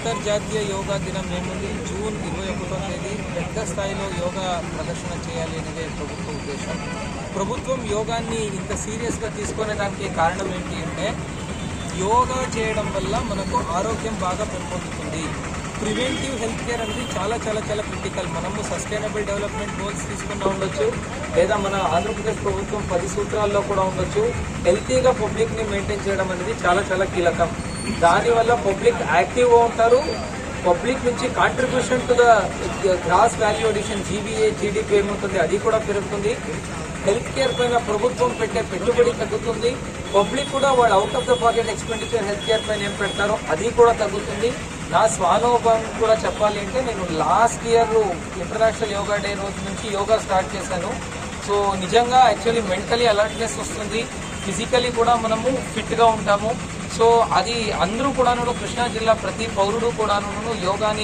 అంతర్జాతీయ యోగా దినం ఏముంది జూన్ 21వ తేదీ పెద్ద స్థాయిలో యోగా ప్రదర్శన చేయాలి అనేదే ప్రభుత్వ ఉద్దేశం. ప్రభుత్వం యోగాన్ని ఇంత సీరియస్గా తీసుకునే దానికి కారణం ఏంటి అంటే యోగా చేయడం వల్ల మనకు ఆరోగ్యం బాగా పెంపొందుతుంది. ప్రివెంటివ్ హెల్త్ కేర్ అనేది చాలా చాలా చాలా క్రిటికల్. మనము సస్టైనబుల్ డెవలప్మెంట్ గోల్స్ తీసుకున్నా ఉండొచ్చు, లేదా మన ఆంధ్రప్రదేశ్ ప్రభుత్వం 10 సూత్రాల్లో కూడా ఉండొచ్చు. హెల్తీగా పబ్లిక్ని మెయింటైన్ చేయడం అనేది చాలా చాలా కీలకం. దానివల్ల పబ్లిక్ యాక్టివ్గా ఉంటారు. పబ్లిక్ నుంచి contribution to the gross value addition GDP ఏమవుతుంది అది కూడా పెరుగుతుంది. హెల్త్ కేర్ పైన ప్రభుత్వం పెట్టే పెట్టుబడి తగ్గుతుంది. పబ్లిక్ కూడా వాళ్ళు out of the pocket expenditure health care పైన ఏం పెడతారో అది కూడా తగ్గుతుంది. నా స్వానుభవం కూడా చెప్పాలి అంటే నేను last year international yoga day రోజు నుంచి యోగా స్టార్ట్ చేశాను. సో నిజంగా యాక్చువల్లీ మెంటలీ అలర్ట్నెస్ వస్తుంది, ఫిజికలీ కూడా మనము ఫిట్గా ఉంటాము. సో అది అందరూ కూడాను కృష్ణా జిల్లా ప్రతి పౌరుడు కూడాను యోగాని